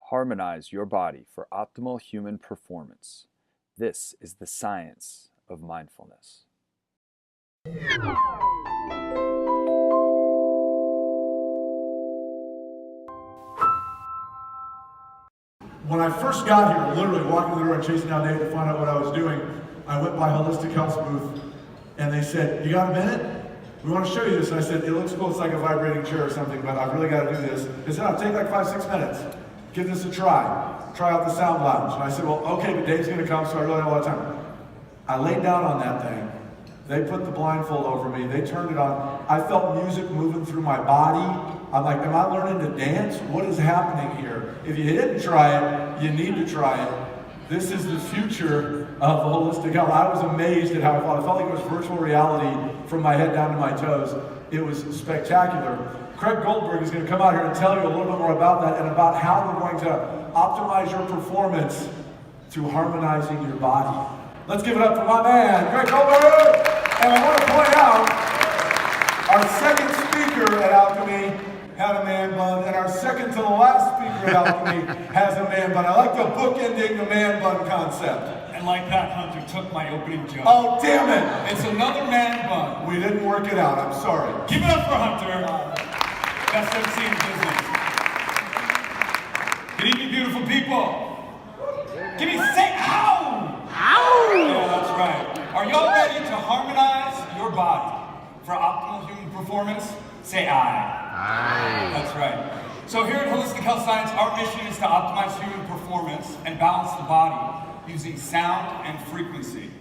Harmonize your body for optimal human performance. This is the science of mindfulness. When I first got here, literally walking the door and chasing down Dave to find out what I was doing, I went by Holistic Health's booth and they said, "You got a minute? We want to show you this." And I said, "It looks cool, it's like a vibrating chair or something, but I've really got to do this." They said, "I'll take like 5-6 minutes. Give this a try. Try out the sound lounge." And I said, "Well, okay, but Dave's gonna come, so I really don't have a lot of time." I laid down on that thing. They put the blindfold over me. They turned it on. I felt music moving through my body. I'm like, am I learning to dance? What is happening here? If you didn't try it, you need to try it. This is the future of holistic health. I was amazed at how I felt. I felt like it was virtual reality from my head down to my toes. It was spectacular. Craig Goldberg is going to come out here and tell you a little bit more about that and about how we're going to optimize your performance through harmonizing your body. Let's give it up for my man, Craig Goldberg! And I want to point out, our second speaker at Alchemy had a man bun, and our second to the last speaker at Alchemy has a man bun. I like the bookending the man bun concept. And like that, Hunter took my opening joke. Oh, damn it! It's another man bun. We didn't work it out, I'm sorry. Give it up for Hunter. Best MC in business. Good evening, beautiful people. Give me say ow! Ow! Yeah, that's right. Are y'all ready to harmonize your body for optimal human performance? Say aye. Aye. That's right. So here at Holistic Health Science, our mission is to optimize human performance and balance the body using sound and frequency.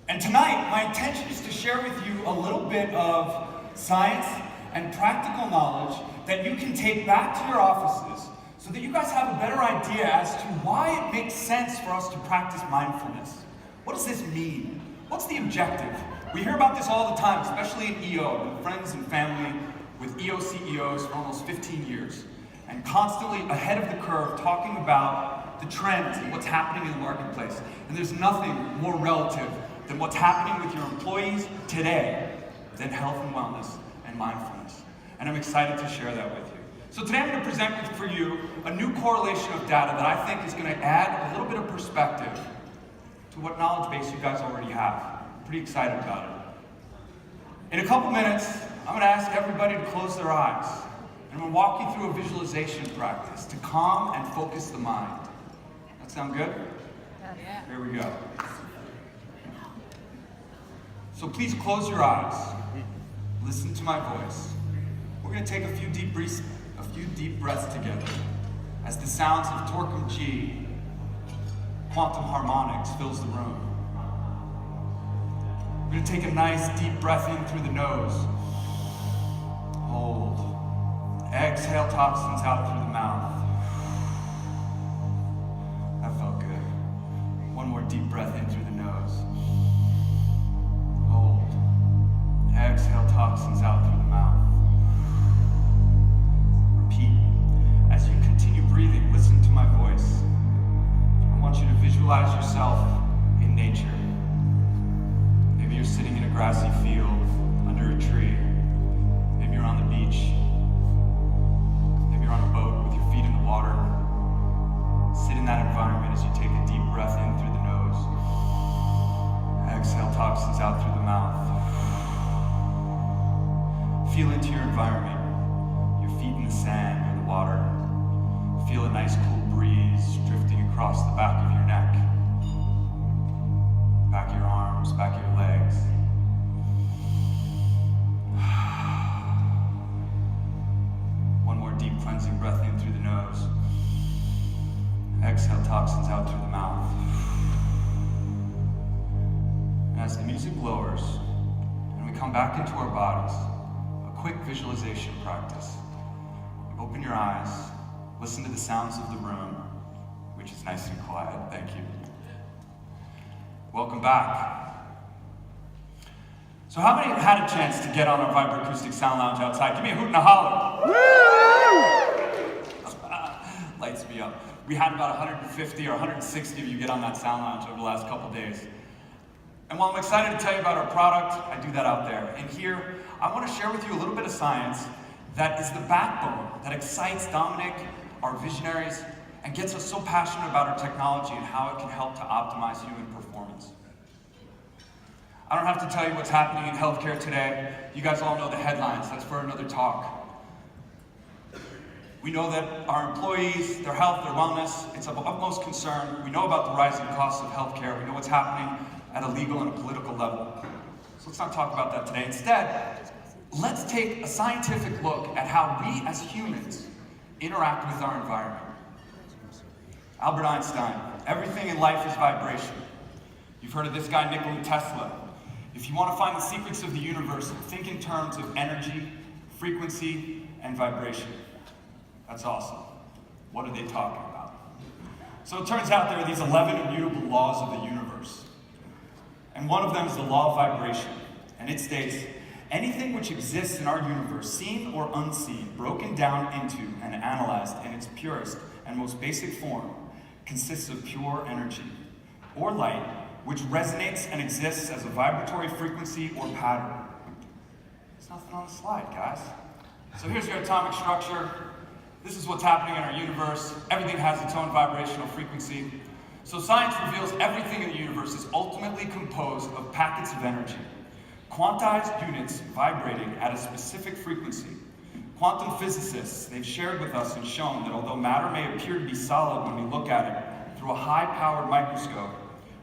And tonight, my intention is to share with you a little bit of science and practical knowledge that you can take back to your offices so that you guys have a better idea as to why it makes sense for us to practice mindfulness. What does this mean? What's the objective? We hear about this all the time, especially in EO, with friends and family, with EO CEOs for almost 15 years, and constantly ahead of the curve talking about the trends and what's happening in the marketplace. And there's nothing more relative than what's happening with your employees today than health and wellness and mindfulness. And I'm excited to share that with you. So today I'm going to present for you a new correlation of data that I think is going to add a little bit of perspective to what knowledge base you guys already have. I'm pretty excited about it. In a couple minutes, I'm going to ask everybody to close their eyes. And I'm going to walk you through a visualization practice to calm and focus the mind. That sound good? Yeah. Here we go. So please close your eyes. Listen to my voice. We're going to take a few deep breaths together as the sounds of Torkom G, quantum harmonics, fills the room. We're going to take a nice deep breath in through the nose. Hold. Exhale toxins out through the mouth. That felt good. One more deep breath in through the nose. Hold. Exhale toxins out through the mouth. Repeat. As you continue breathing, listen to my voice. I want you to visualize yourself in nature. Maybe you're sitting in a grassy field under a tree. Maybe you're on the beach. Maybe you're on a boat with your feet in the water. Sit in that environment as you take a deep breath in through the nose. Exhale toxins out through the mouth. Feel into your environment. Your feet in the sand or the water. Feel a nice cool breeze drifting across the back of your neck. Back of your arms, back of your legs. One more deep cleansing breath in through the nose. Exhale toxins out through the mouth. And as the music lowers and we come back into our bodies, a quick visualization practice. Open your eyes, listen to the sounds of the room, which is nice and quiet. Thank you. Welcome back. So how many have had a chance to get on our vibroacoustic sound lounge outside? Give me a hoot and a holler. Woo! Lights me up. We had about 150 or 160 of you get on that sound lounge over the last couple days. And while I'm excited to tell you about our product, I do that out there. And here, I want to share with you a little bit of science that is the backbone that excites Dominic, are visionaries, and gets us so passionate about our technology and how it can help to optimize human performance. I don't have to tell you what's happening in healthcare today. You guys all know the headlines. That's for another talk. We know that our employees, their health, their wellness, it's of utmost concern. We know about the rising costs of healthcare. We know what's happening at a legal and a political level. So let's not talk about that today. Instead, let's take a scientific look at how we as humans interact with our environment. Albert Einstein, everything in life is vibration. You've heard of this guy, Nikola Tesla. If you want to find the secrets of the universe, think in terms of energy, frequency, and vibration. That's awesome. What are they talking about? So it turns out there are these 11 immutable laws of the universe. And one of them is the law of vibration. And it states, anything which exists in our universe, seen or unseen, broken down into and analyzed in its purest and most basic form, consists of pure energy, or light, which resonates and exists as a vibratory frequency or pattern. There's nothing on the slide, guys. So here's your atomic structure. This is what's happening in our universe. Everything has its own vibrational frequency. So science reveals everything in the universe is ultimately composed of packets of energy, quantized units vibrating at a specific frequency. Quantum physicists, they've shared with us and shown that although matter may appear to be solid when we look at it through a high-powered microscope,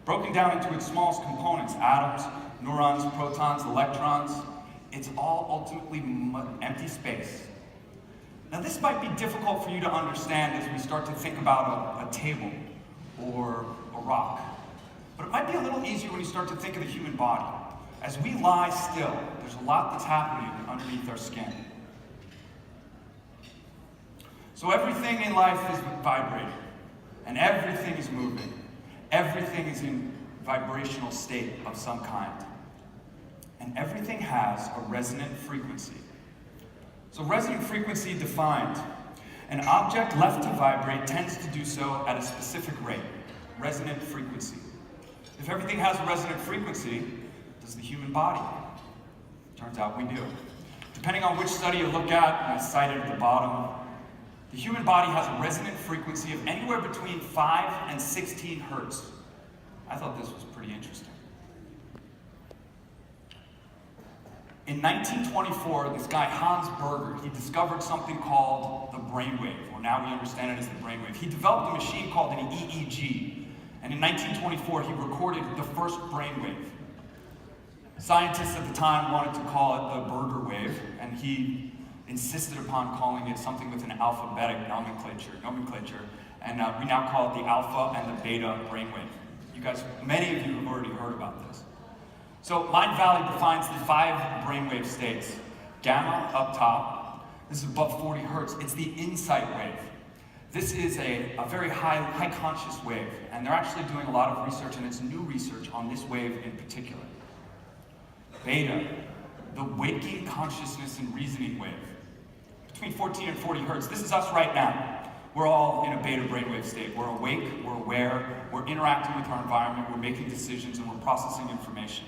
broken down into its smallest components, atoms, neurons, protons, electrons, it's all ultimately empty space. Now this might be difficult for you to understand as we start to think about a table or a rock, but it might be a little easier when you start to think of the human body. As we lie still, there's a lot that's happening underneath our skin. So everything in life is vibrating, and everything is moving. Everything is in vibrational state of some kind. And everything has a resonant frequency. So resonant frequency defined, an object left to vibrate tends to do so at a specific rate, resonant frequency. If everything has a resonant frequency, does the human body? Turns out we do. Depending on which study you look at, and it's cited at the bottom, the human body has a resonant frequency of anywhere between 5 and 16 hertz. I thought this was pretty interesting. In 1924, this guy Hans Berger, he discovered something called the brainwave, or now we understand it as the brainwave. He developed a machine called an EEG, and in 1924, he recorded the first brainwave. Scientists at the time wanted to call it the Berger wave, and he insisted upon calling it something with an alphabetic nomenclature, and we now call it the alpha and the beta brainwave. You guys, many of you have already heard about this. So Mind Valley defines the 5 brainwave states. Gamma up top, this is above 40 hertz, it's the insight wave. This is a very high conscious wave, and they're actually doing a lot of research, and it's new research on this wave in particular. Beta, the waking consciousness and reasoning wave. Between 14 and 40 hertz, this is us right now. We're all in a beta brainwave state. We're awake, we're aware, we're interacting with our environment, we're making decisions, and we're processing information.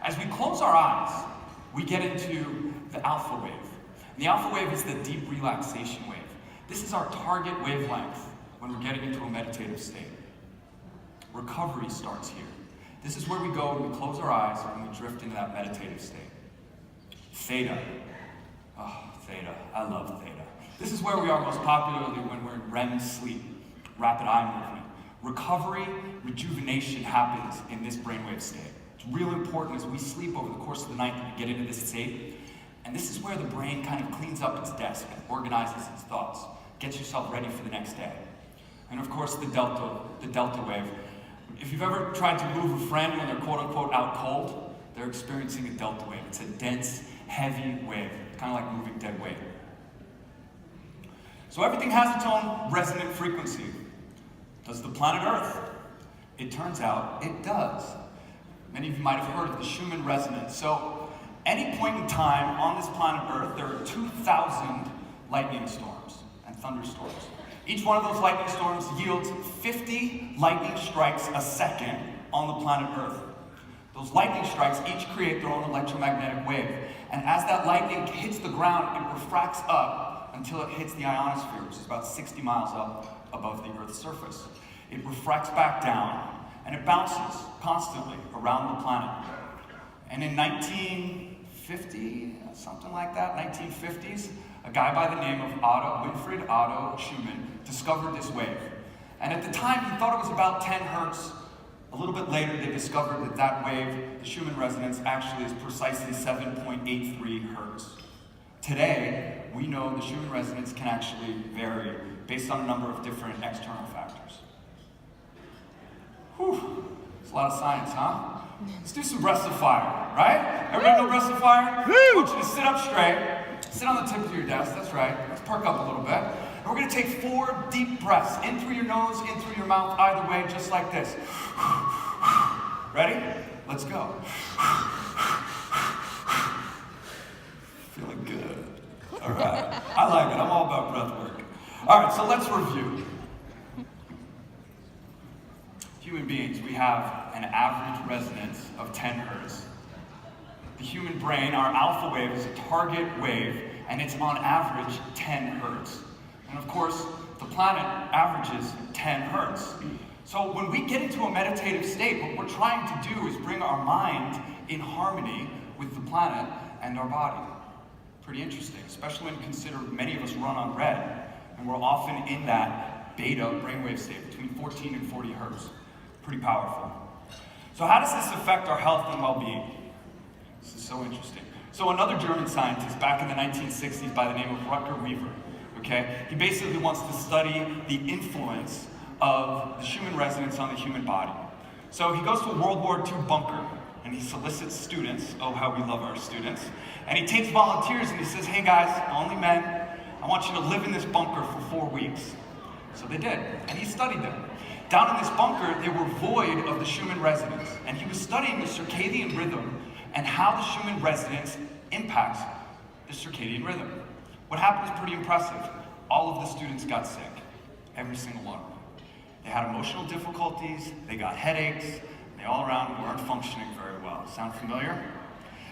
As we close our eyes, we get into the alpha wave. And the alpha wave is the deep relaxation wave. This is our target wavelength when we're getting into a meditative state. Recovery starts here. This is where we go when we close our eyes and we drift into that meditative state. Theta. Oh, theta. I love theta. This is where we are most popularly when we're in REM sleep, rapid eye movement. Recovery, rejuvenation happens in this brainwave state. It's really important as we sleep over the course of the night that we get into this state. And this is where the brain kind of cleans up its desk, organizes its thoughts, gets yourself ready for the next day. And of course, the delta wave. If you've ever tried to move a friend when they're quote unquote out cold, they're experiencing a delta wave. It's a dense, heavy wave, kind of like moving dead weight. So everything has its own resonant frequency. Does the planet Earth? It turns out it does. Many of you might have heard of the Schumann Resonance. So any point in time on this planet Earth, there are 2,000 lightning storms and thunderstorms. Each one of those lightning storms yields 50 lightning strikes a second on the planet Earth. Those lightning strikes each create their own electromagnetic wave. And as that lightning hits the ground, it refracts up up until it hits the ionosphere, which is about 60 miles up above the Earth's surface. It refracts back down, and it bounces constantly around the planet. And in 1950, something like that, 1950s, a guy by the name of Winfried Otto Schumann discovered this wave. And at the time, he thought it was about 10 hertz. A little bit later, they discovered that that wave, the Schumann Resonance, actually is precisely 7.83 hertz. Today, we know the Schumann Resonance can actually vary based on a number of different external factors. Whew, it's a lot of science, huh? Let's do some breaths of fire, right? Everybody know breaths of fire? I want you to sit up straight, sit on the tip of your desk, that's right. Let's perk up a little bit. And we're gonna take 4 deep breaths, in through your nose, in through your mouth, either way, just like this. Ready? Let's go. Feeling good. All right, I like it, I'm all about breath work. All right, so let's review. Human beings, we have an average resonance of 10 hertz. The human brain, our alpha wave, is a target wave, and it's on average 10 hertz. And of course, the planet averages 10 hertz. So when we get into a meditative state, what we're trying to do is bring our mind in harmony with the planet and our body. Pretty interesting, especially when you consider many of us run on red, and we're often in that beta brainwave state between 14 and 40 hertz. Pretty powerful. So how does this affect our health and well-being? This is so interesting. So another German scientist back in the 1960s by the name of Rutger Weaver, okay, he basically wants to study the influence of the Schumann resonance on the human body. So he goes to a World War II bunker and he solicits students, oh how we love our students, and he takes volunteers and he says, hey guys, only men, I want you to live in this bunker for 4 weeks. So they did, and he studied them. Down in this bunker, they were void of the Schumann resonance, and he was studying the circadian rhythm and how the Schumann resonance impacts the circadian rhythm. What happened was pretty impressive. All of the students got sick, every single one of them. They had emotional difficulties, they got headaches, they all around weren't functioning very well. Sound familiar?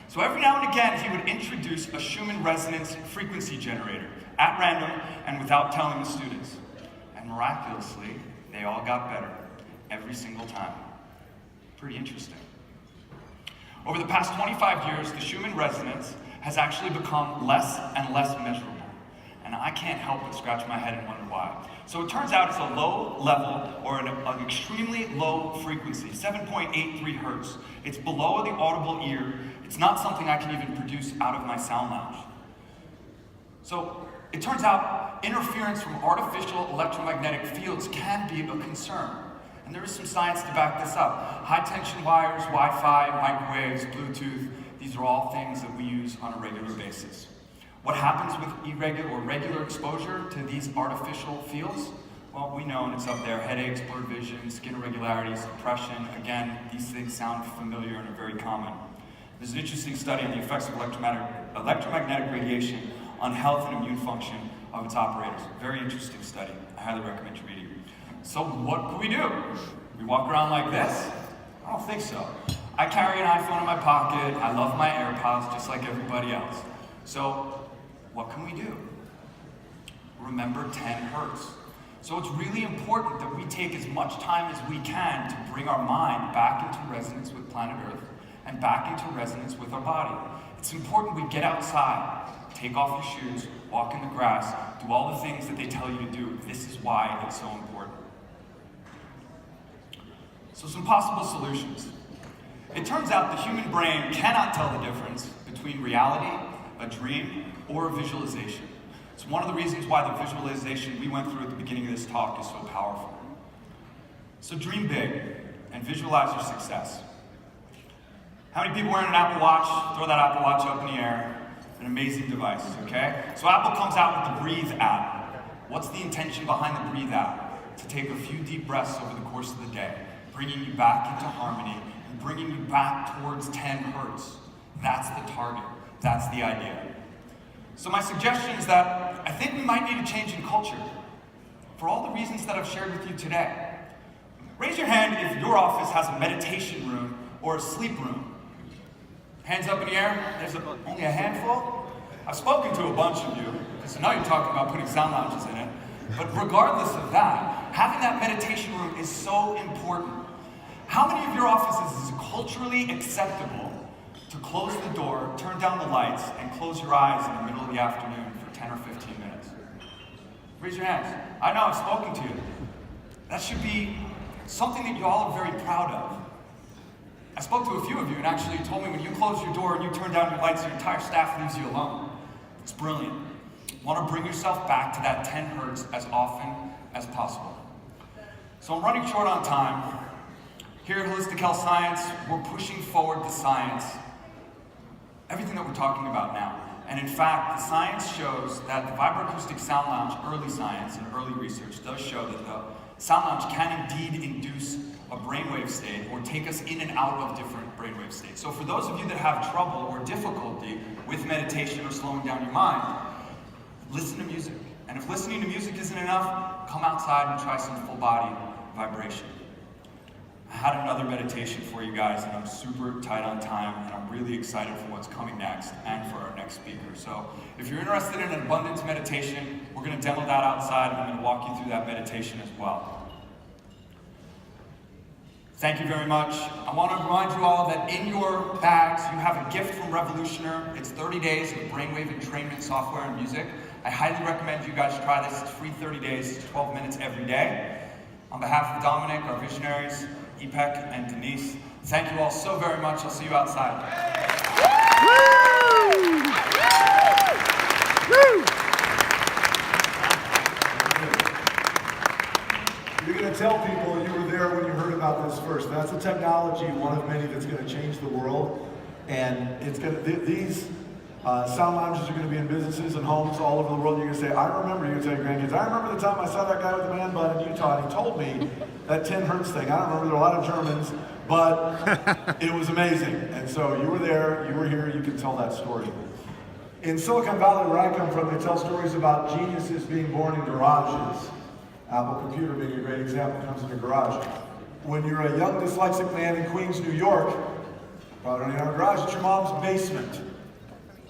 So every now and again, he would introduce a Schumann resonance frequency generator at random and without telling the students. And miraculously, they all got better every single time. Pretty interesting. Over the past 25 years, the Schumann resonance has actually become less and less measurable. And I can't help but scratch my head and wonder why. So it turns out it's a low level or an extremely low frequency, 7.83 hertz. It's below the audible ear. It's not something I can even produce out of my sound lounge. So it turns out interference from artificial electromagnetic fields can be a concern. And there is some science to back this up. High tension wires, Wi-Fi, microwaves, Bluetooth, these are all things that we use on a regular basis. What happens with irregular or regular exposure to these artificial fields? Well, we know, and it's up there, headaches, blurred vision, skin irregularities, depression. Again, these things sound familiar and are very common. There's an interesting study on the effects of electromagnetic radiation on health and immune function of its operators. Very interesting study. I highly recommend you reading it. So what can we do? We walk around like this? I don't think so. I carry an iPhone in my pocket. I love my AirPods just like everybody else. So what can we do? Remember 10 hertz. So it's really important that we take as much time as we can to bring our mind back into resonance with planet Earth and back into resonance with our body. It's important we get outside, take off your shoes, walk in the grass, do all the things that they tell you to do. This is why it's so important. So some possible solutions. It turns out the human brain cannot tell the difference between reality, a dream, or a visualization. It's one of the reasons why the visualization we went through at the beginning of this talk is so powerful. So dream big and visualize your success. How many people wearing an Apple Watch? Throw that Apple Watch up in the air. An amazing device, okay? So Apple comes out with the Breathe app. What's the intention behind the Breathe app? To take a few deep breaths over the course of the day, bringing you back into harmony and bringing you back towards 10 hertz. That's the target. That's the idea. So my suggestion is that I think we might need a change in culture for all the reasons that I've shared with you today. Raise your hand if your office has a meditation room or a sleep room. Hands up in the air. There's only a handful. I've spoken to a bunch of you. because I know you're talking about putting sound lounges in it. But regardless of that, having that meditation room is so important. How many of your offices is it culturally acceptable to close the door, turn down the lights, and close your eyes in the middle of the afternoon for 10 or 15 minutes? Raise your hands. I know I've spoken to you. That should be something that you all are very proud of. I spoke to a few of you and actually told me when you close your door and you turn down your lights, your entire staff leaves you alone. It's brilliant. You want to bring yourself back to that 10 hertz as often as possible. So I'm running short on time. Here at Holistic Health Science, we're pushing forward the science, everything that we're talking about now. And in fact, the science shows that the vibroacoustic sound lounge, early science and early research does show that the sound lounge can indeed induce a brainwave state or take us in and out of different brainwave states. So for those of you that have trouble or difficulty with meditation or slowing down your mind, listen to music. And if listening to music isn't enough, come outside and try some full body vibration. I had another meditation for you guys, and I'm super tight on time, and I'm really excited for what's coming next and for our next speaker. So if you're interested in an abundance meditation, we're going to demo that outside, and I'm going to walk you through that meditation as well. Thank you very much. I want to remind you all that in your bags, you have a gift from Revolutioner. It's 30 days of brainwave entrainment software and music. I highly recommend you guys try this. It's free 30 days, it's 12 minutes every day. On behalf of Dominic, our visionaries, Ipek and Denise, thank you all so very much. I'll see you outside. You're going to tell people you were there when you heard about this first. That's a technology, one of many, that's going to change the world. And it's going to, these sound lounges are going to be in businesses and homes all over the world. You're going to say, I remember, you're going to tell your grandkids, I remember the time I saw that guy with the man bun in Utah, and he told me that 10 hertz thing. I don't remember, there were a lot of Germans, but it was amazing. And so you were there, you were here, you can tell that story. In Silicon Valley, where I come from, they tell stories about geniuses being born in garages. Apple Computer being a great example, comes in a garage. When you're a young dyslexic man in Queens, New York, probably don't even have a garage, it's your mom's basement.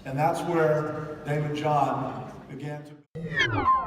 And that's where Damon John began to...